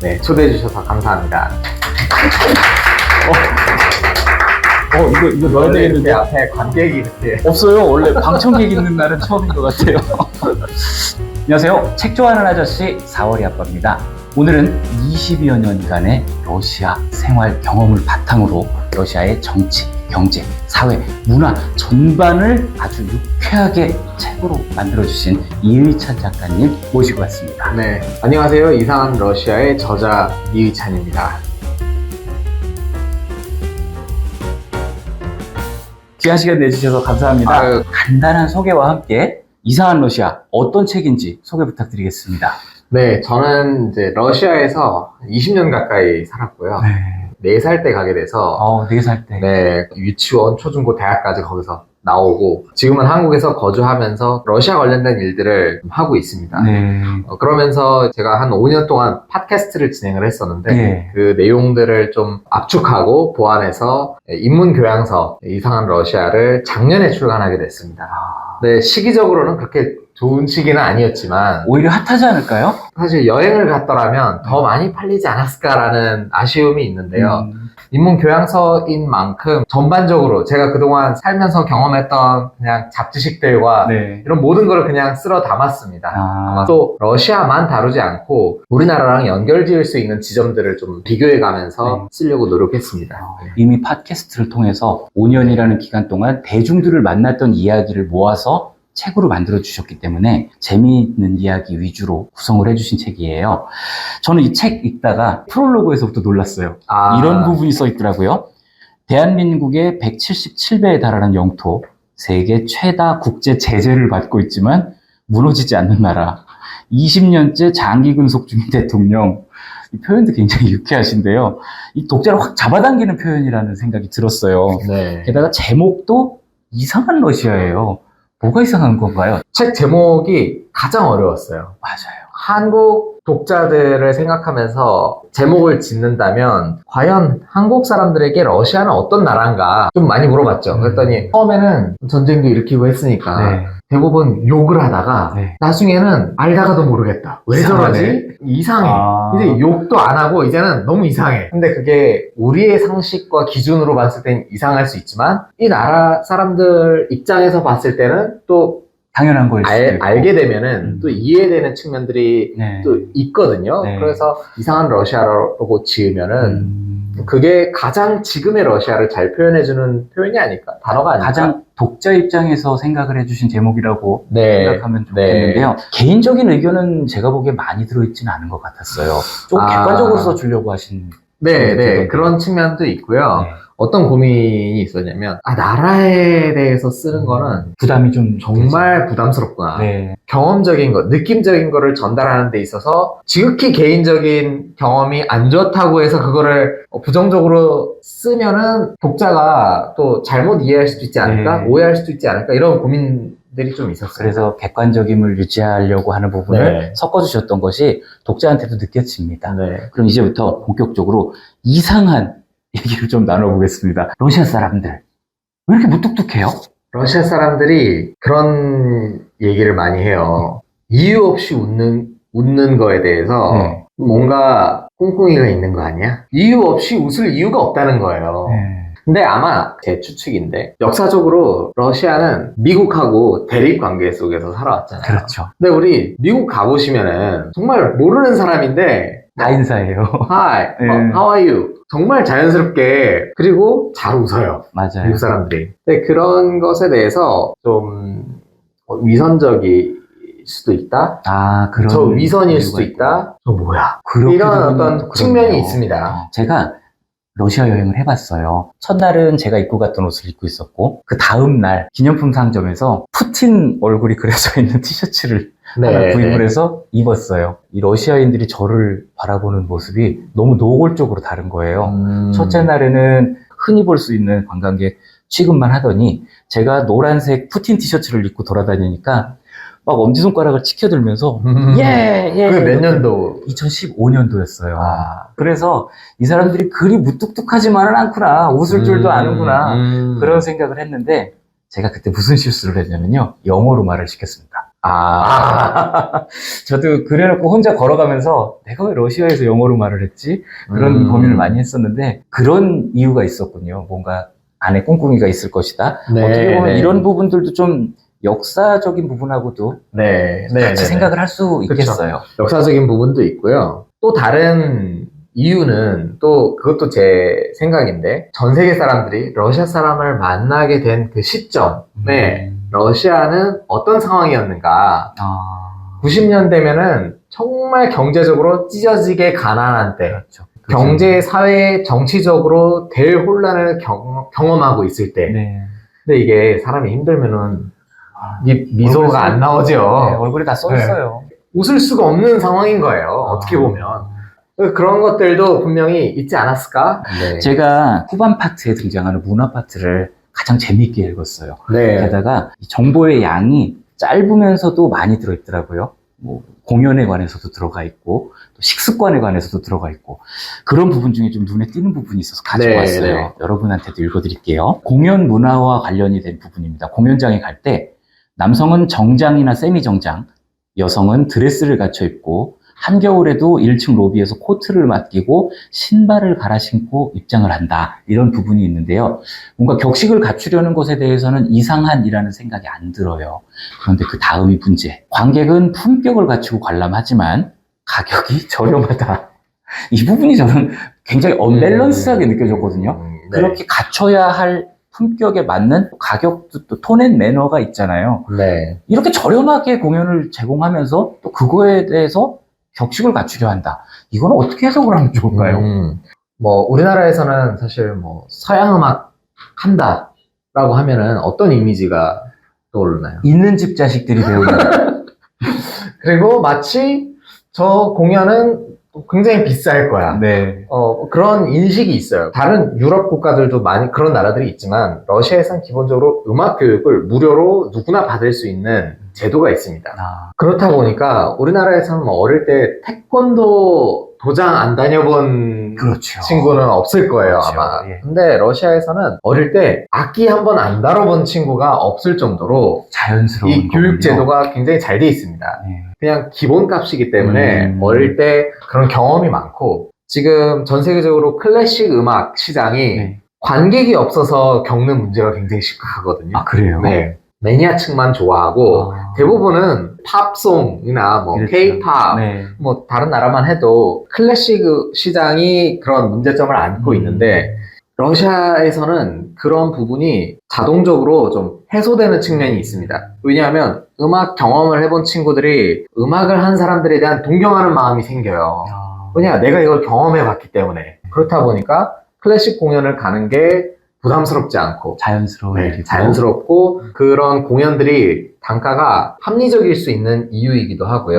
네, 초대해 주셔서 감사합니다. 이거 넣어야 원래 되겠는데. 이렇게 앞에 관객이 이렇게. 없어요. 원래 방청객 있는 날은 처음인 것 같아요. 안녕하세요. 책 좋아하는 아저씨 4월이 아빠입니다. 오늘은 20여 년간의 러시아 생활 경험을 바탕으로 러시아의 정치, 경제, 사회, 문화 전반을 아주 유쾌하게 책으로 만들어주신 이의찬 작가님 모시고 왔습니다. 네, 안녕하세요. 이상한 러시아의 저자 이의찬입니다. 귀한 시간 내주셔서 감사합니다. 아유. 간단한 소개와 함께 이상한 러시아 어떤 책인지 소개 부탁드리겠습니다. 네, 저는 이제 러시아에서 20년 가까이 살았고요. 네. 4살 때 가게 돼서 4살 때. 네, 유치원, 초중고, 대학까지 거기서 나오고 지금은 한국에서 거주하면서 러시아 관련된 일들을 하고 있습니다. 네. 그러면서 제가 한 5년 동안 팟캐스트를 진행을 했었는데 네. 그 내용들을 좀 압축하고 보완해서 인문교양서 이상한 러시아를 작년에 출간하게 됐습니다. 네, 시기적으로는 그렇게 좋은 시기는 아니었지만 오히려 핫하지 않을까요? 사실 여행을 갔더라면 더 많이 팔리지 않았을까라는 아쉬움이 있는데요. 인문교양서인 만큼 전반적으로 제가 그동안 살면서 경험했던 그냥 잡지식들과 네. 이런 모든 걸 그냥 쓸어 담았습니다. 아마 아, 또 러시아만 다루지 않고 우리나라랑 연결 지을 수 있는 지점들을 좀 비교해 가면서 네. 쓰려고 노력했습니다. 이미 팟캐스트를 통해서 5년이라는 기간 동안 대중들을 만났던 이야기를 모아서 책으로 만들어 주셨기 때문에 재미있는 이야기 위주로 구성을 해주신 책이에요. 저는 이 책 읽다가 프롤로그에서부터 놀랐어요. 이런 부분이 써 있더라고요. 대한민국의 177배에 달하는 영토, 세계 최다 국제 제재를 받고 있지만 무너지지 않는 나라, 20년째 장기 근속 중인 대통령. 이 표현도 굉장히 유쾌하신데요. 이 독자를 확 잡아당기는 표현이라는 생각이 들었어요. 네. 게다가 제목도 이상한 러시아예요. 뭐가 이상한 건가요? 책 제목이 가장 어려웠어요. 맞아요. 한국 독자들을 생각하면서 제목을 짓는다면 과연 한국 사람들에게 러시아는 어떤 나라인가 좀 많이 물어봤죠. 그랬더니 처음에는 전쟁도 일으키고 했으니까 네. 대부분 욕을 하다가 네. 나중에는 알다가도 모르겠다. 왜 이상하네. 저러지? 이상해. 아. 이제 욕도 안 하고 이제는 너무 이상해. 근데 그게 우리의 상식과 기준으로 봤을 땐 이상할 수 있지만 이 나라 사람들 입장에서 봤을 때는 또 당연한 거일 수도 있고. 알게 되면은 또 이해되는 측면들이 네. 또 있거든요. 네. 그래서 이상한 러시아라고 지으면은 그게 가장 지금의 러시아를 잘 표현해주는 표현이 아닐까, 단어가 아닐까. 가장 독자 입장에서 생각을 해주신 제목이라고 네. 생각하면 좋겠는데요. 개인적인 의견은 제가 보기에 많이 들어있지는 않은 것 같았어요. 좀 객관적으로 써주려고 하신. 네, 그런 측면도 있고요. 네. 어떤 고민이 있었냐면, 나라에 대해서 쓰는 거는 부담이 좀 정말 부담스럽구나. 네. 경험적인 것, 느낌적인 거를 전달하는 데 있어서 지극히 개인적인 경험이 안 좋다고 해서 그거를 부정적으로 쓰면은 독자가 또 잘못 이해할 수도 있지 않을까? 네. 오해할 수도 있지 않을까? 이런 고민들이 좀 있었어요. 그래서 객관적임을 유지하려고 하는 부분을 네. 섞어주셨던 것이 독자한테도 느껴집니다. 네. 그럼 이제부터 본격적으로 이상한 얘기를 좀 나눠보겠습니다. 러시아 사람들 왜 이렇게 무뚝뚝해요? 러시아 사람들이 그런 얘기를 많이 해요. 이유 없이 웃는 거에 대해서 네. 뭔가 꿍꿍이가 있는 거 아니야? 이유 없이 웃을 이유가 없다는 거예요. 근데 아마 제 추측인데 역사적으로 러시아는 미국하고 대립 관계 속에서 살아왔잖아요. 그렇죠. 근데 우리 미국 가보시면은 정말 모르는 사람인데 다 인사예요. Hi, how are you? 정말 자연스럽게 그리고 잘 웃어요. 맞아요. 미국 사람들이. 근데 그런 것에 대해서 좀 위선적일 수도 있다? 그런. 저 위선일 이유가 수도 있고. 있다? 저 뭐야? 그렇게 이런 되면 어떤 또 측면이 그러네요. 있습니다. 제가 러시아 여행을 해봤어요. 첫날은 제가 입고 갔던 옷을 입고 있었고, 그 다음날 기념품 상점에서 푸틴 얼굴이 그려져 있는 티셔츠를 하나 구입을 해서 입었어요. 이 러시아인들이 저를 바라보는 모습이 너무 노골적으로 다른 거예요. 첫째 날에는 흔히 볼 수 있는 관광객 취급만 하더니 제가 노란색 푸틴 티셔츠를 입고 돌아다니니까 막 엄지손가락을 치켜들면서 예. 그게 몇 년도? 2015년도였어요. 그래서 이 사람들이 그리 무뚝뚝하지만은 않구나. 웃을 줄도 아는구나. 그런 생각을 했는데 제가 그때 무슨 실수를 했냐면요. 영어로 말을 시켰습니다. 저도 그래놓고 혼자 걸어가면서 내가 왜 러시아에서 영어로 말을 했지? 그런 고민을 많이 했었는데 그런 이유가 있었군요. 뭔가 안에 꿍꿍이가 있을 것이다. 네, 어떻게 보면 네. 이런 부분들도 좀 역사적인 부분하고도 네, 같이 생각을 할 수 있겠어요. 역사적인 부분도 있고요. 또 다른 이유는 또 그것도 제 생각인데 전 세계 사람들이 러시아 사람을 만나게 된 그 시점에 러시아는 어떤 상황이었는가. 90년대면은 정말 경제적으로 찢어지게 가난한 때, 그렇죠. 경제, 사회, 정치적으로 대혼란을 경험하고 있을 때. 네. 근데 이게 사람이 힘들면은 미소가 안 나오죠. 네, 얼굴에 다 써있어요. 웃을 수가 없는 상황인 거예요. 어떻게 보면. 그런 것들도 분명히 있지 않았을까? 네. 제가 후반 파트에 등장하는 문화 파트를 가장 재미있게 읽었어요. 네. 게다가 이 정보의 양이 짧으면서도 많이 들어있더라고요. 뭐 공연에 관해서도 들어가 있고 또 식습관에 관해서도 들어가 있고 그런 부분 중에 좀 눈에 띄는 부분이 있어서 가져왔어요. 네. 여러분한테도 읽어드릴게요. 공연 문화와 관련이 된 부분입니다. 공연장에 갈 때 남성은 정장이나 세미 정장, 여성은 드레스를 갖춰 입고 한겨울에도 1층 로비에서 코트를 맡기고 신발을 갈아 신고 입장을 한다. 이런 부분이 있는데요. 뭔가 격식을 갖추려는 것에 대해서는 이상한이라는 생각이 안 들어요. 그런데 그 다음이 문제. 관객은 품격을 갖추고 관람하지만 가격이 저렴하다. 이 부분이 저는 굉장히 언밸런스하게 느껴졌거든요. 네. 그렇게 갖춰야 할 품격에 맞는 가격도 또 톤앤 매너가 있잖아요. 네. 이렇게 저렴하게 공연을 제공하면서 또 그거에 대해서 격식을 갖추려 한다. 이건 어떻게 해석을 하면 좋을까요? 뭐 우리나라에서는 사실 뭐 서양 음악 한다라고 하면은 어떤 이미지가 떠오르나요? 있는 집 자식들이 배우는. 그리고 마치 저 공연은 굉장히 비쌀 거야. 네. 그런 인식이 있어요. 다른 유럽 국가들도 많이 그런 나라들이 있지만 러시아에선 기본적으로 음악 교육을 무료로 누구나 받을 수 있는 제도가 있습니다. 그렇다 보니까 우리나라에서는 뭐 어릴 때 태권도 도장 안 다녀본 그렇죠. 친구는 없을 거예요, 그렇죠. 아마. 예. 근데 러시아에서는 어릴 때 악기 한 번 안 다뤄본 친구가 없을 정도로 자연스러운 이 교육 거군요. 제도가 굉장히 잘 돼 있습니다. 네. 그냥 기본값이기 때문에 어릴 때 그런 경험이 많고 지금 전 세계적으로 클래식 음악 시장이 네. 관객이 없어서 겪는 문제가 굉장히 심각하거든요. 아, 그래요? 네. 매니아층만 좋아하고 대부분은 팝송이나 뭐 그렇죠. K-팝 네. 뭐 다른 나라만 해도 클래식 시장이 그런 문제점을 안고 있는데 러시아에서는 그런 부분이 자동적으로 좀 해소되는 측면이 있습니다. 왜냐하면 음악 경험을 해본 친구들이 음악을 한 사람들에 대한 동경하는 마음이 생겨요. 왜냐, 내가 이걸 경험해봤기 때문에. 그렇다 보니까 클래식 공연을 가는 게 부담스럽지 않고 자연스러운 일이고. 자연스럽고 그런 공연들이 단가가 합리적일 수 있는 이유이기도 하고요.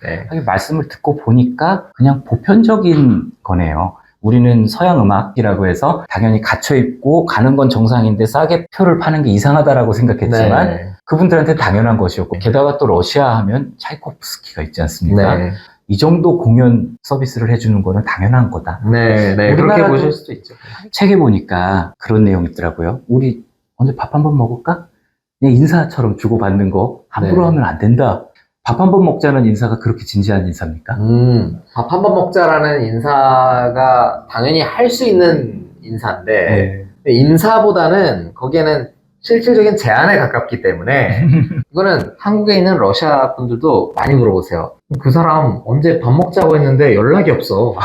네. 하긴 말씀을 듣고 보니까 그냥 보편적인 거네요. 우리는 서양 음악이라고 해서 당연히 갇혀 입고 가는 건 정상인데 싸게 표를 파는 게 이상하다라고 생각했지만 네. 그분들한테 당연한 것이었고 게다가 또 러시아 하면 차이코프스키가 있지 않습니까? 네. 이 정도 공연 서비스를 해주는 거는 당연한 거다. 네, 네. 그렇게 보실 수도 있죠. 책에 보니까 그런 내용이 있더라고요. 우리 언제 밥 한번 먹을까? 그냥 인사처럼 주고받는 거 함부로 네. 하면 안 된다. 밥 한번 먹자는 인사가 그렇게 진지한 인사입니까? 밥 한번 먹자라는 인사가 당연히 할 수 있는 인사인데 근데 인사보다는 거기에는 실질적인 제안에 가깝기 때문에 이거는 한국에 있는 러시아 분들도 많이 물어보세요. 그 사람 언제 밥 먹자고 했는데 연락이 없어.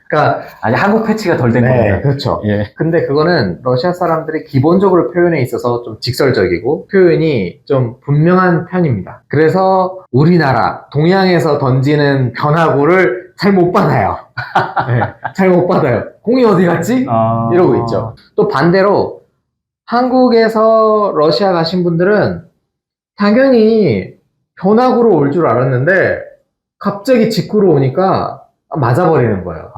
그러니까 아니 한국 패치가 덜 된 겁니다. 그렇죠. 예. 근데 그거는 러시아 사람들이 기본적으로 표현에 있어서 좀 직설적이고 표현이 좀 분명한 편입니다. 그래서 우리나라 동양에서 던지는 변화구를 잘 못 받아요. 네, 잘 못 받아요. 공이 어디 갔지? 이러고 있죠. 또 반대로 한국에서 러시아 가신 분들은 당연히 변화구로 올 줄 알았는데 갑자기 직구로 오니까 맞아버리는 거예요.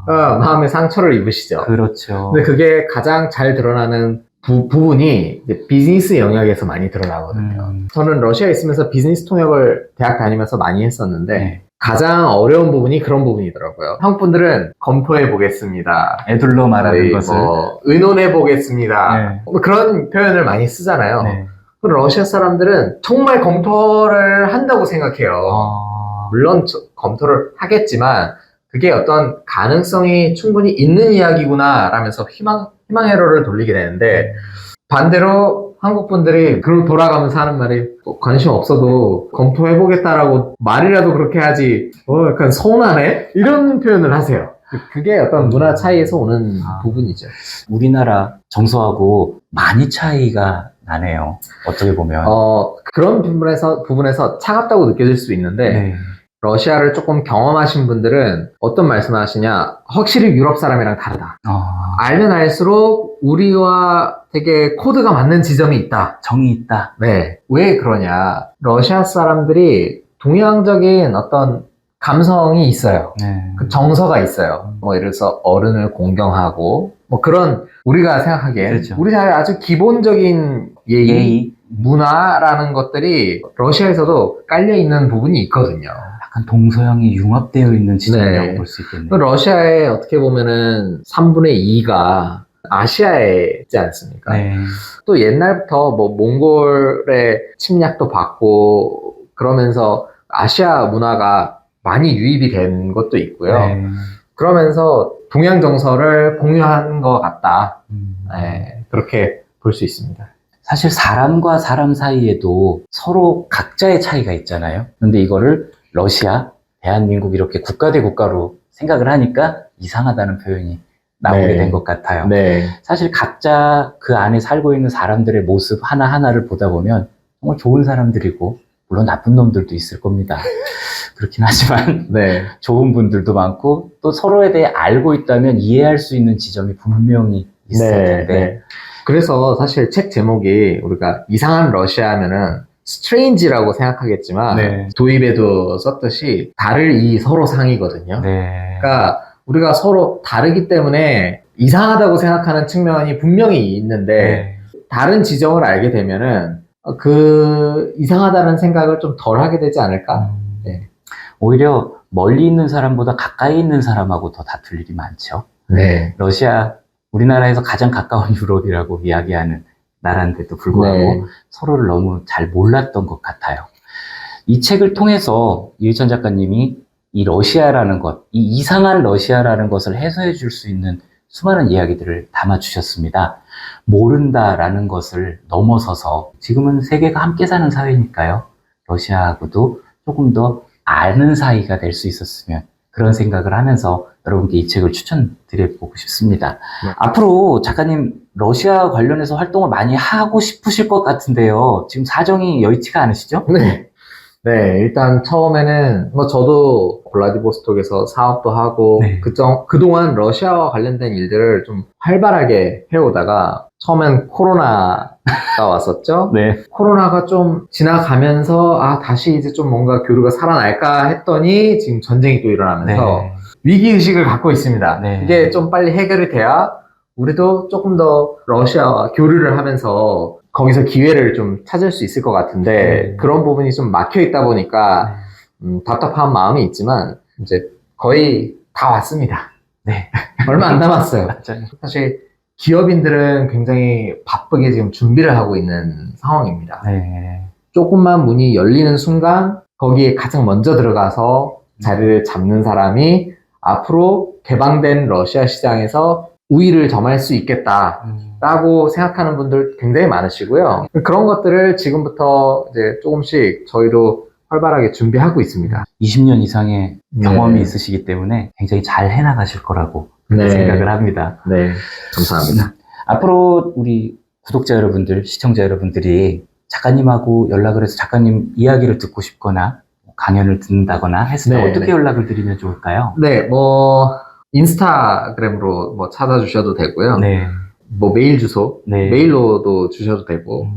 마음에 상처를 입으시죠. 그렇죠. 근데 그게 가장 잘 드러나는 부분이 이제 비즈니스 영역에서 많이 드러나거든요. 저는 러시아에 있으면서 비즈니스 통역을 대학 다니면서 많이 했었는데 가장 어려운 부분이 그런 부분이더라고요. 한국 분들은 검토해 보겠습니다. 애둘러 말하는 것을 의논해 보겠습니다. 네. 뭐 그런 표현을 많이 쓰잖아요. 네. 러시아 사람들은 정말 검토를 한다고 생각해요. 물론 검토를 하겠지만 그게 어떤 가능성이 충분히 있는 이야기구나 라면서 희망 회로를 돌리게 되는데, 반대로 한국 분들이 그러고 돌아가면서 하는 말이 관심 없어도 검토해보겠다라고 말이라도 그렇게 하지 약간 서운하네? 이런 표현을 하세요. 그게 어떤 문화 차이에서 오는 부분이죠. 우리나라 정서하고 많이 차이가 나네요. 어떻게 보면. 그런 부분에서 차갑다고 느껴질 수 있는데, 네. 러시아를 조금 경험하신 분들은 어떤 말씀을 하시냐, 확실히 유럽 사람이랑 다르다. 알면 알수록 우리와 되게 코드가 맞는 지점이 있다. 정이 있다. 네. 왜 그러냐. 러시아 사람들이 동양적인 어떤 감성이 있어요. 네. 그 정서가 있어요. 뭐 예를 들어서 어른을 공경하고 뭐 그런 우리가 생각하기엔 그렇죠. 우리 사회 아주 기본적인 예의, 문화라는 것들이 러시아에서도 깔려 있는 부분이 있거든요. 약간 동서양이 융합되어 있는 지점이라고 네. 볼 수 있겠네요. 러시아에 어떻게 보면은 3분의 2가 아시아에 있지 않습니까? 네. 또 옛날부터 뭐 몽골의 침략도 받고 그러면서 아시아 문화가 많이 유입이 된 것도 있고요. 네. 그러면서 동양 정서를 공유한 것 같다. 네, 그렇게 볼 수 있습니다. 사실 사람과 사람 사이에도 서로 각자의 차이가 있잖아요. 그런데 이거를 러시아, 대한민국 이렇게 국가 대 국가로 생각을 하니까 이상하다는 표현이 나오게 네. 된 것 같아요. 네. 사실 각자 그 안에 살고 있는 사람들의 모습 하나하나를 보다 보면 정말 좋은 사람들이고 물론 나쁜 놈들도 있을 겁니다. 그렇긴 하지만 네. 좋은 분들도 많고 또 서로에 대해 알고 있다면 이해할 수 있는 지점이 분명히 있을 텐데. 그래서 사실 책 제목이 우리가 이상한 러시아 하면은 strange라고 생각하겠지만 네. 도입에도 썼듯이 다를 이 서로 상이거든요. 네. 그러니까 우리가 서로 다르기 때문에 이상하다고 생각하는 측면이 분명히 있는데 다른 지점을 알게 되면은 그 이상하다는 생각을 좀 덜 하게 되지 않을까? 네. 오히려 멀리 있는 사람보다 가까이 있는 사람하고 더 다툴 일이 많죠. 네. 러시아, 우리나라에서 가장 가까운 유럽이라고 이야기하는 나라인데도 불구하고 네. 서로를 너무 잘 몰랐던 것 같아요. 이 책을 통해서 이의찬 작가님이 이 러시아라는 것, 이 이상한 러시아라는 것을 해소해 줄 수 있는 수많은 이야기들을 담아주셨습니다. 모른다라는 것을 넘어서서 지금은 세계가 함께 사는 사회니까요. 러시아하고도 조금 더 아는 사이가 될 수 있었으면 그런 생각을 하면서 여러분께 이 책을 추천드려보고 싶습니다. 네. 앞으로 작가님 러시아 관련해서 활동을 많이 하고 싶으실 것 같은데요. 지금 사정이 여의치가 않으시죠? 네. 네, 일단 처음에는 뭐 저도 블라디보스톡에서 사업도 하고 네. 그동안 러시아와 관련된 일들을 좀 활발하게 해오다가 처음엔 코로나가 왔었죠. 네. 코로나가 좀 지나가면서 다시 이제 좀 뭔가 교류가 살아날까 했더니 지금 전쟁이 또 일어나면서 위기의식을 갖고 있습니다. 네. 이게 좀 빨리 해결이 돼야 우리도 조금 더 러시아와 교류를 하면서 거기서 기회를 좀 찾을 수 있을 것 같은데 그런 부분이 좀 막혀 있다 보니까 답답한 마음이 있지만 이제 거의 다 왔습니다. 네. 얼마 안 남았어요. 맞아요. 사실 기업인들은 굉장히 바쁘게 지금 준비를 하고 있는 상황입니다. 네. 조금만 문이 열리는 순간 거기에 가장 먼저 들어가서 자리를 잡는 사람이 앞으로 개방된 러시아 시장에서 우위를 점할 수 있겠다라고 생각하는 분들 굉장히 많으시고요. 그런 것들을 지금부터 이제 조금씩 저희도 활발하게 준비하고 있습니다. 20년 이상의 경험이 있으시기 때문에 굉장히 잘 해나가실 거라고 생각을 합니다. 네, 감사합니다. 앞으로 우리 구독자 여러분들, 시청자 여러분들이 작가님하고 연락을 해서 작가님 이야기를 듣고 싶거나 강연을 듣는다거나 했을 때 어떻게 연락을 드리면 좋을까요? 네, 뭐 인스타그램으로 뭐 찾아주셔도 되고요. 네. 뭐 메일 주소, 메일로도 주셔도 되고,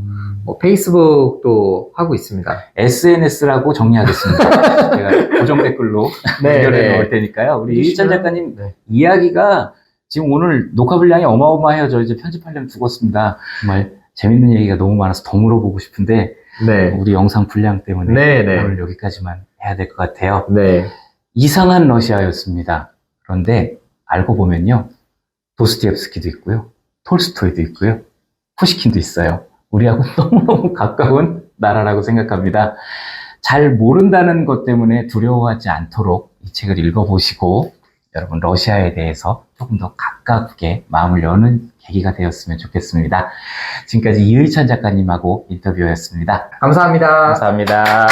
뭐 페이스북도 하고 있습니다. SNS라고 정리하겠습니다. 제가 고정 댓글로 연결해 놓을 테니까요. 우리 이의찬 작가님 이야기가 지금 오늘 녹화 분량이 어마어마해요. 저 이제 편집하려면 죽었습니다. 정말 재밌는 얘기가 너무 많아서 더 물어보고 싶은데 우리 영상 분량 때문에 오늘 여기까지만 해야 될 것 같아요. 이상한 러시아였습니다. 그런데 알고 보면요. 도스토옙스키도 있고요. 톨스토이도 있고요. 푸시킨도 있어요. 우리하고 너무너무 가까운 나라라고 생각합니다. 잘 모른다는 것 때문에 두려워하지 않도록 이 책을 읽어보시고 여러분 러시아에 대해서 조금 더 가깝게 마음을 여는 계기가 되었으면 좋겠습니다. 지금까지 이의찬 작가님하고 인터뷰였습니다. 감사합니다. 감사합니다.